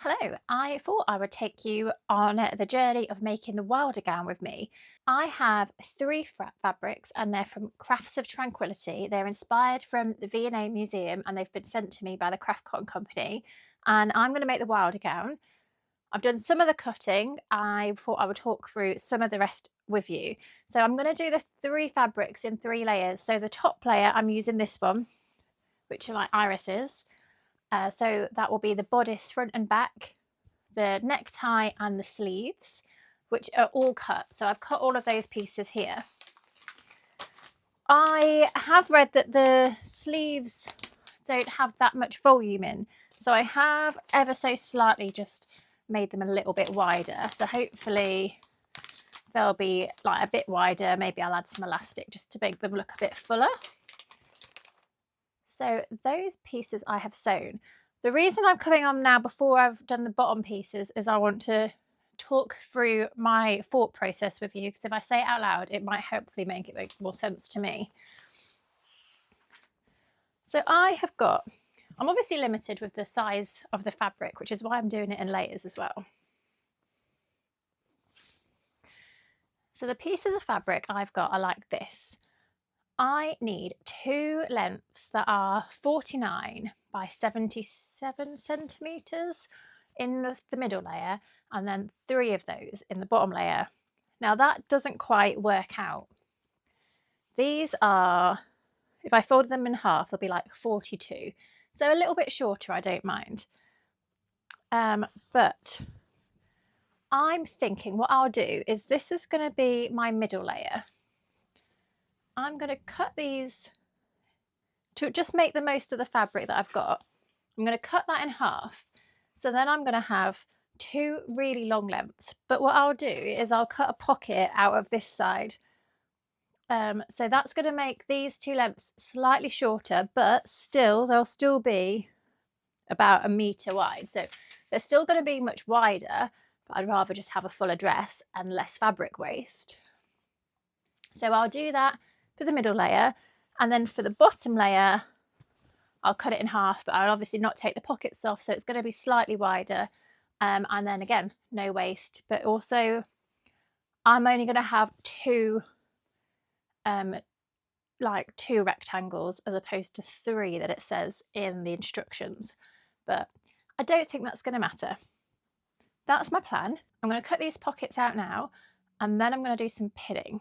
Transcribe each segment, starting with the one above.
Hello, I thought I would take you on the journey of making the Wildergown with me. I have three fabrics and they're from Crafts of Tranquility. They're inspired from the V&A Museum and they've been sent to me by the Craft Cotton Company. And I'm going to make the Wildergown. I've done some of the cutting. I thought I would talk through some of the rest with you. So I'm going to do the three fabrics in three layers. So the top layer, I'm using this one, which are like irises. So that will be the bodice front and back, the necktie and the sleeves, which are all cut. So I've cut all of those pieces here. I have read that the sleeves don't have that much volume in, so I have ever so slightly just made them a little bit wider. So hopefully they'll be like a bit wider. Maybe I'll add some elastic just to make them look a bit fuller. So those pieces I have sewn. The reason I'm coming on now before I've done the bottom pieces is I want to talk through my thought process with you, because if I say it out loud, it might hopefully make it make more sense to me. So I'm obviously limited with the size of the fabric, which is why I'm doing it in layers as well. So the pieces of fabric I've got are like this. I need two lengths that are 49 by 77 centimetres in the middle layer, and then three of those in the bottom layer. Now that doesn't quite work out. These are, if I fold them in half, they'll be like 42. So a little bit shorter, I don't mind. But I'm thinking what I'll do is this is going to be my middle layer. I'm going to cut these to just make the most of the fabric that I've got. I'm going to cut that in half. So then I'm going to have two really long lengths. But what I'll do is I'll cut a pocket out of this side. So that's going to make these two lengths slightly shorter, but still, they'll still be about 1 metre wide. So they're still going to be much wider, but I'd rather just have a fuller dress and less fabric waste. So I'll do that for the middle layer. And then for the bottom layer, I'll cut it in half, but I'll obviously not take the pockets off. So it's going to be slightly wider. And then again, no waste, but also I'm only going to have two rectangles as opposed to three that it says in the instructions. But I don't think that's going to matter. That's my plan. I'm going to cut these pockets out now, and then I'm going to do some pinning.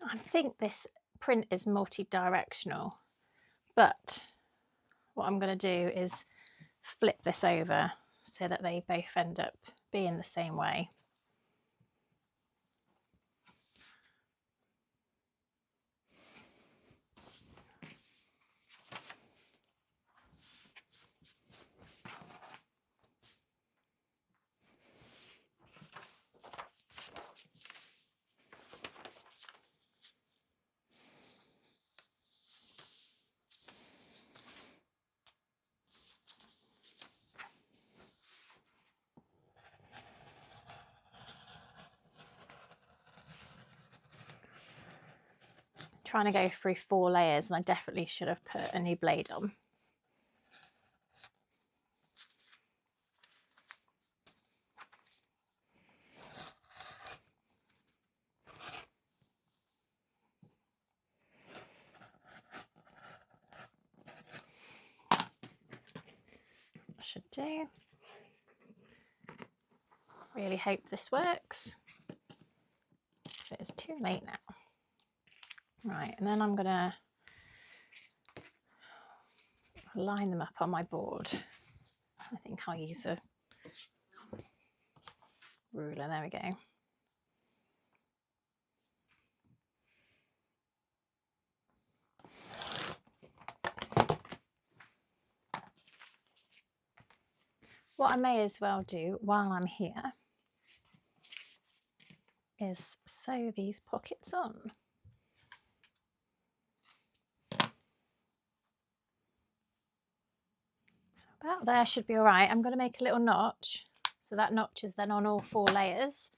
I think this print is multi-directional, but what I'm going to do is flip this over so that they both end up being the same way. Trying to go through 4 layers, and I definitely should have put a new blade on. I should do. Really hope this works. So it's too late now. Right, and then I'm gonna line them up on my board. I think I'll use a ruler. There we go. What I may as well do while I'm here is sew these pockets on. So About there should be all right. I'm going to make a little notch. So that notch is then on all 4 layers.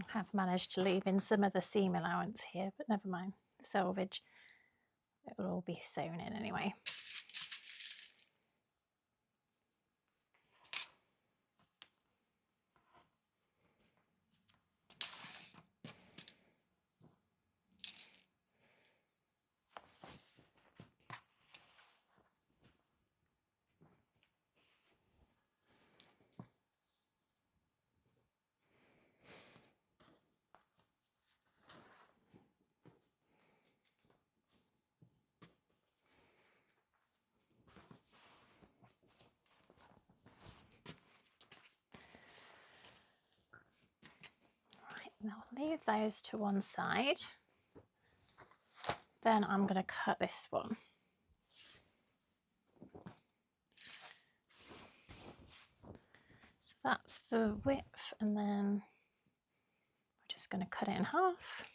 I have managed to leave in some of the seam allowance here, but never mind. The selvage, it will all be sewn in anyway. I'll leave those to one side. Then I'm going to cut this one. So that's the width, and then we're just going to cut it in half.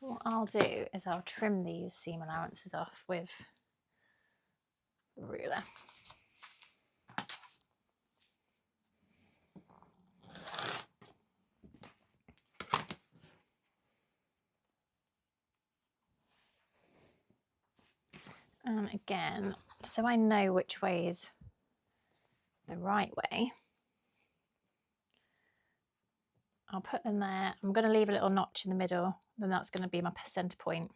What I'll do is I'll trim these seam allowances off with a ruler. And again, so I know which way is the right way, I'll put them there. I'm going to leave a little notch in the middle, then that's going to be my center point.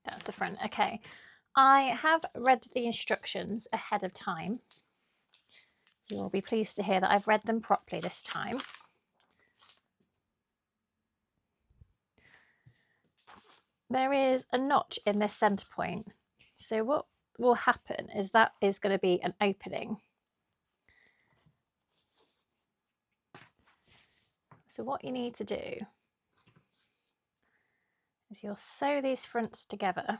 That's the front. Okay, I have read the instructions ahead of time. You will be pleased to hear that I've read them properly this time. There is a notch in this center point. So what will happen is that is going to be an opening. So what you need to do is you'll sew these fronts together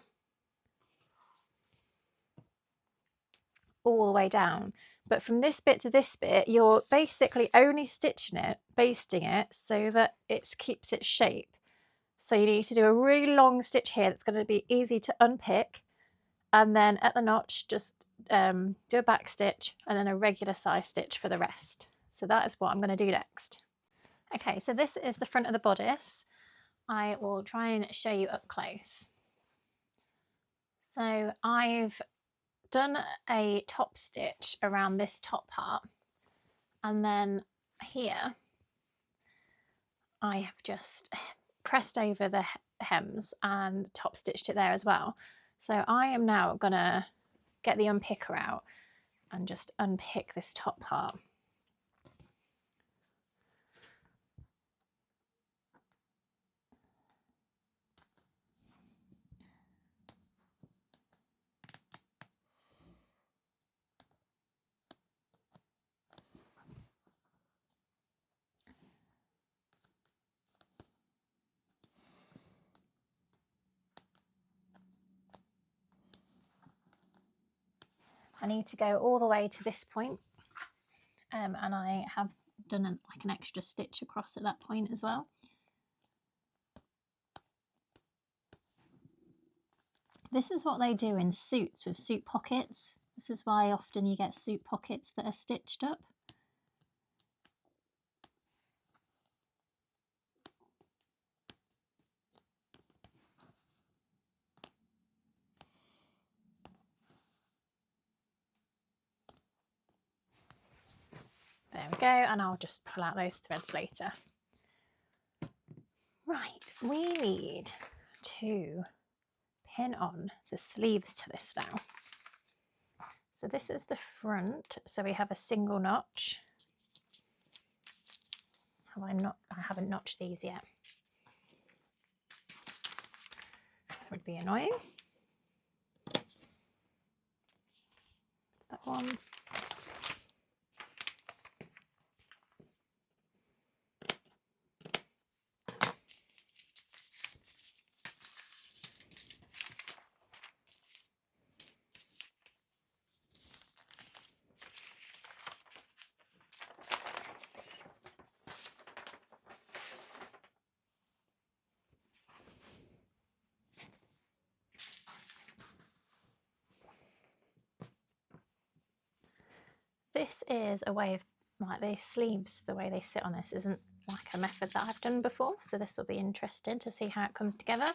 all the way down. But from this bit to this bit, you're basically only stitching it, basting it so that it keeps its shape. So you need to do a really long stitch here that's going to be easy to unpick, and then at the notch just do a back stitch and then a regular size stitch for the rest. So that is what I'm going to do next. Okay, so this is the front of the bodice. I will try and show you up close. So I've done a top stitch around this top part, and then here I have just pressed over the hems and top stitched it there as well. So I am now gonna get the unpicker out and just unpick this top part. need to go all the way to this point, and I have done like an extra stitch across at that point as well. This is what they do in suits with suit pockets. This is why often you get suit pockets that are stitched up. There we go, and I'll just pull out those threads later. Right, we need to pin on the sleeves to this now. So this is the front, so we have a single notch. I haven't notched these yet. That would be annoying. That one. This is a way of, like, these sleeves, the way they sit on this isn't like a method that I've done before, so this will be interesting to see how it comes together.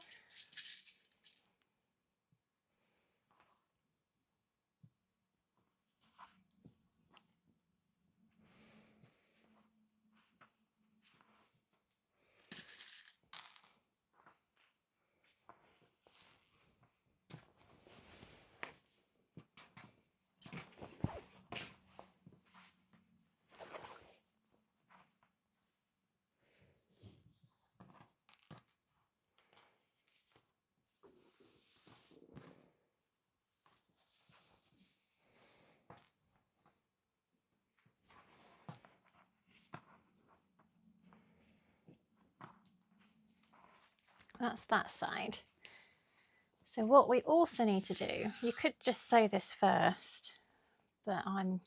That's that side. So what we also need to do, you could just sew this first, but I'm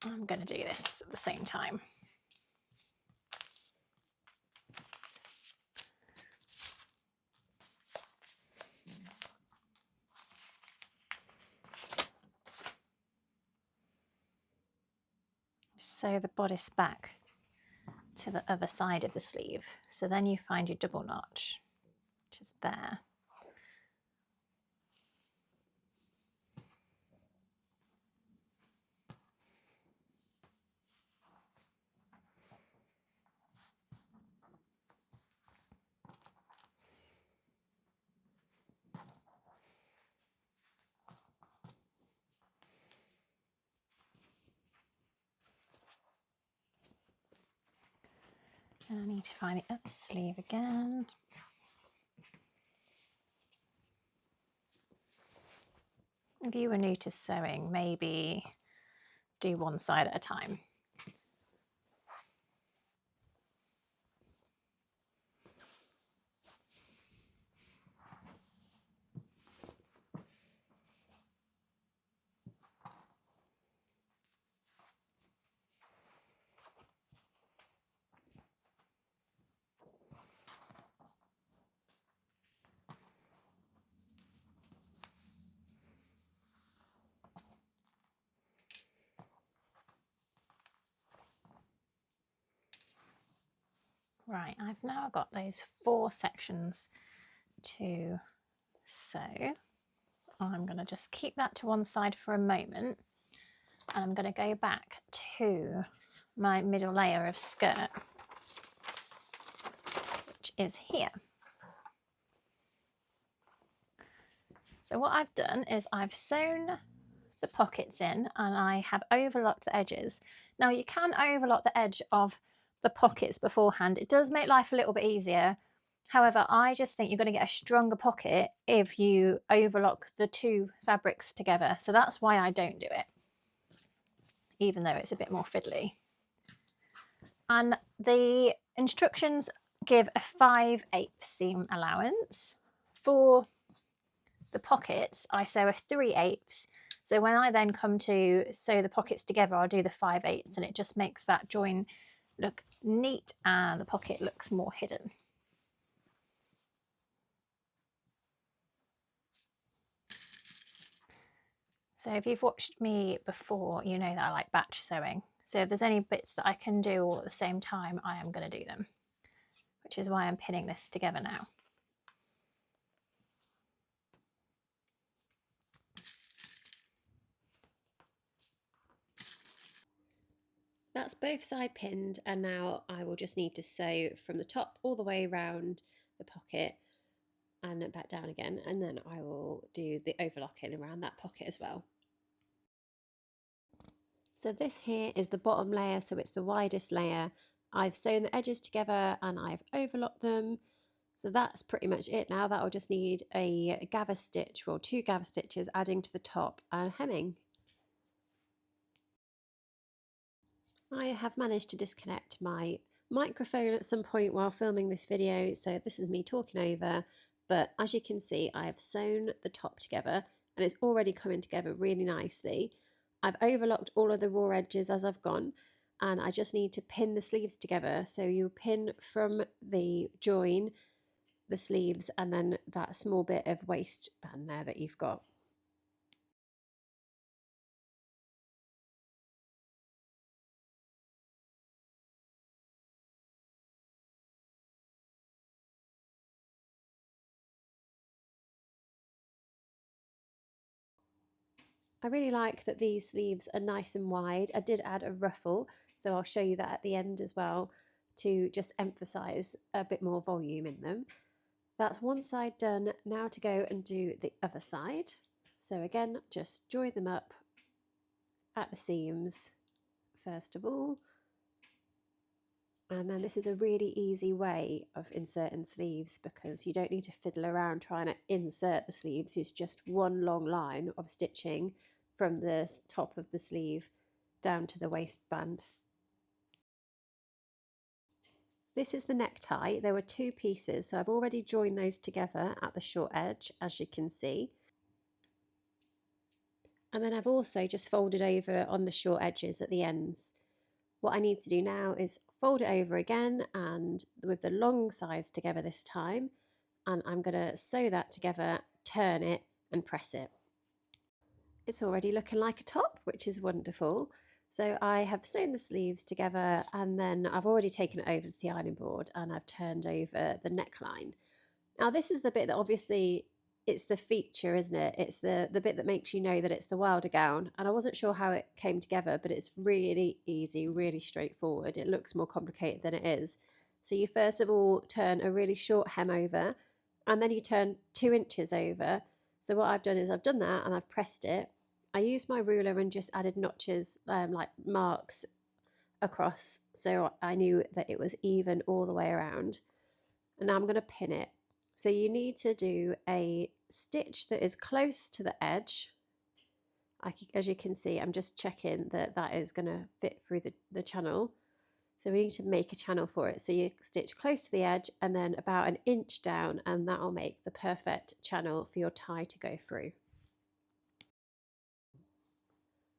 going to do this at the same time. Sew the bodice back to the other side of the sleeve. So then you find your double notch, which is there. And I need to find the other sleeve again. If you were new to sewing, maybe do one side at a time. Right, I've now got those 4 sections to sew. I'm going to just keep that to one side for a moment, and I'm going to go back to my middle layer of skirt, which is here. So what I've done is I've sewn the pockets in and I have overlocked the edges. Now you can overlock the edge of the pockets beforehand. It does make life a little bit easier. However, I just think you're going to get a stronger pocket if you overlock the 2 fabrics together. So that's why I don't do it, even though it's a bit more fiddly. And the instructions give a 5/8 seam allowance for the pockets, I sew a 3/8. So when I then come to sew the pockets together, I'll do the 5/8, and it just makes that join look neat and the pocket looks more hidden. So if you've watched me before, you know that I like batch sewing. So if there's any bits that I can do all at the same time, I am going to do them, which is why I'm pinning this together now. That's both side pinned, and now I will just need to sew from the top all the way around the pocket and back down again, and then I will do the overlocking around that pocket as well. So this here is the bottom layer, so it's the widest layer. I've sewn the edges together and I've overlocked them. So that's pretty much it now. That will just need a gather stitch, well, 2 gather stitches adding to the top and hemming. I have managed to disconnect my microphone at some point while filming this video, so this is me talking over, but as you can see, I have sewn the top together and it's already coming together really nicely. I've overlocked all of the raw edges as I've gone, and I just need to pin the sleeves together. So you pin from the join the sleeves and then that small bit of waistband there that you've got. I really like that these sleeves are nice and wide. I did add a ruffle, so I'll show you that at the end as well to just emphasize a bit more volume in them. That's one side done. Now to go and do the other side. So again, just join them up at the seams first of all. And then this is a really easy way of inserting sleeves because you don't need to fiddle around trying to insert the sleeves. It's just one long line of stitching from the top of the sleeve down to the waistband. This is the necktie. There were 2 pieces, so I've already joined those together at the short edge, as you can see. And then I've also just folded over on the short edges at the ends. What I need to do now is fold it over again and with the long sides together this time, and I'm going to sew that together, turn it and press it. It's already looking like a top, which is wonderful. So I have sewn the sleeves together and then I've already taken it over to the ironing board and I've turned over the neckline. Now this is the bit that obviously it's the feature, isn't it? It's the bit that makes you know that it's the Wildergown. And I wasn't sure how it came together, but it's really easy, really straightforward. It looks more complicated than it is. So you first of all turn a really short hem over and then you turn 2 inches over. So what I've done is I've done that and I've pressed it. I used my ruler and just added notches, like marks across, so I knew that it was even all the way around. And now I'm going to pin it. So you need to do a stitch that is close to the edge. As you can see, I'm just checking that that is going to fit through the channel. So we need to make a channel for it. So you stitch close to the edge and then about 1 inch down, and that will make the perfect channel for your tie to go through.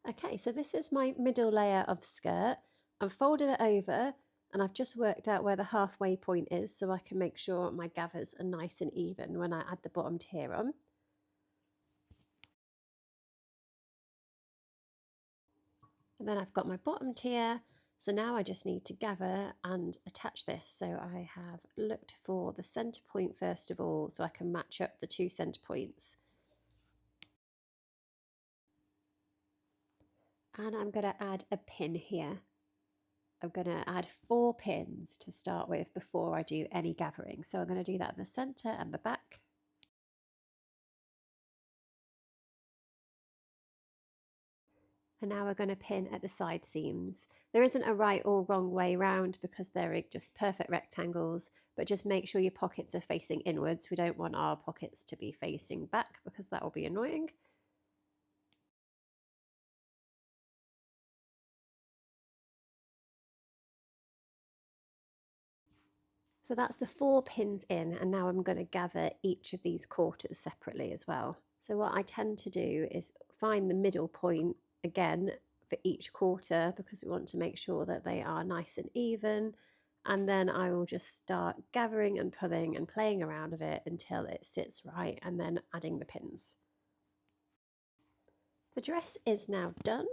Okay, so this is my middle layer of skirt. I've folded it over and I've just worked out where the halfway point is so I can make sure my gathers are nice and even when I add the bottom tier on. And then I've got my bottom tier, so now I just need to gather and attach this. So I have looked for the centre point first of all so I can match up the 2 centre points. And I'm going to add a pin here. I'm going to add 4 pins to start with before I do any gathering. So I'm going to do that in the centre and the back. And now we're going to pin at the side seams. There isn't a right or wrong way round because they're just perfect rectangles, but just make sure your pockets are facing inwards. We don't want our pockets to be facing back because that will be annoying. So that's the 4 pins in, and now I'm going to gather each of these quarters separately as well. So what I tend to do is find the middle point again for each quarter, because we want to make sure that they are nice and even. And then I will just start gathering and pulling and playing around with it until it sits right, and then adding the pins. The dress is now done.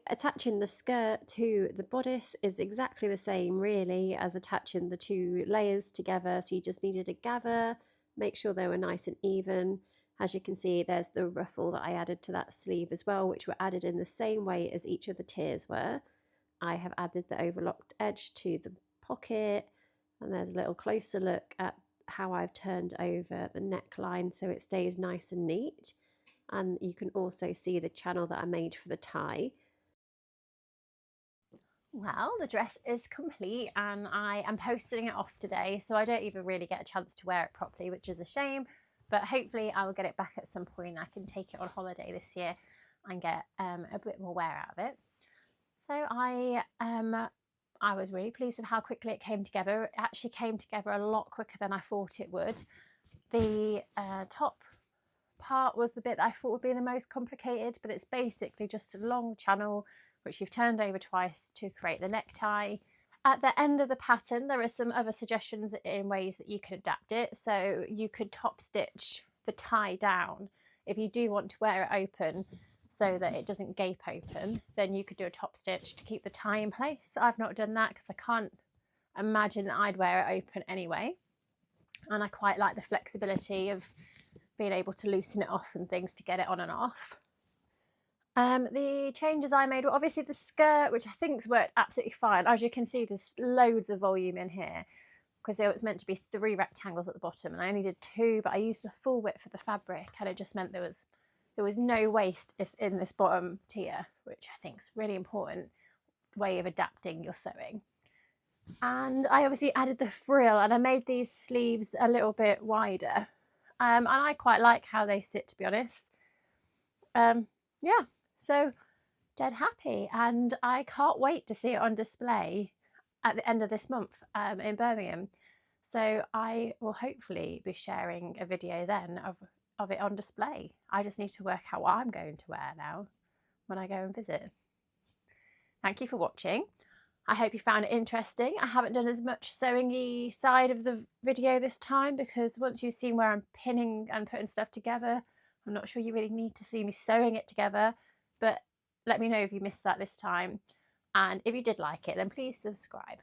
Attaching the skirt to the bodice is exactly the same really as attaching the two layers together. So you just needed a gather, make sure they were nice and even. As you can see, there's the ruffle that I added to that sleeve as well, which were added in the same way as each of the tiers were. I have added the overlocked edge to the pocket, and there's a little closer look at how I've turned over the neckline so it stays nice and neat. And you can also see the channel that I made for the tie. Well, the dress is complete and I am posting it off today, so I don't even really get a chance to wear it properly, which is a shame, but hopefully I will get it back at some point. I can take it on holiday this year and get a bit more wear out of it. So I was really pleased with how quickly it came together. It actually came together a lot quicker than I thought it would. The top part was the bit that I thought would be the most complicated, but it's basically just a long channel which you've turned over twice to create the necktie. At the end of the pattern there are some other suggestions in ways that you can adapt it. So you could top stitch the tie down if you do want to wear it open so that it doesn't gape open. Then you could do a top stitch to keep the tie in place. I've not done that because I can't imagine that I'd wear it open anyway, and I quite like the flexibility of being able to loosen it off and things to get it on and off. The changes I made were obviously the skirt, which I think's worked absolutely fine. As you can see, there's loads of volume in here because it was meant to be 3 rectangles at the bottom and I only did 2, but I used the full width of the fabric and it just meant there was no waste in this bottom tier, which I think is a really important way of adapting your sewing. And I obviously added the frill and I made these sleeves a little bit wider. And I quite like how they sit, to be honest. Yeah, so dead happy, and I can't wait to see it on display at the end of this month in Birmingham. So I will hopefully be sharing a video then of it on display. I just need to work out what I'm going to wear now when I go and visit. Thank you for watching. I hope you found it interesting. I haven't done as much sewing-y side of the video this time because once you've seen where I'm pinning and putting stuff together, I'm not sure you really need to see me sewing it together, but let me know if you missed that this time. And if you did like it, then please subscribe.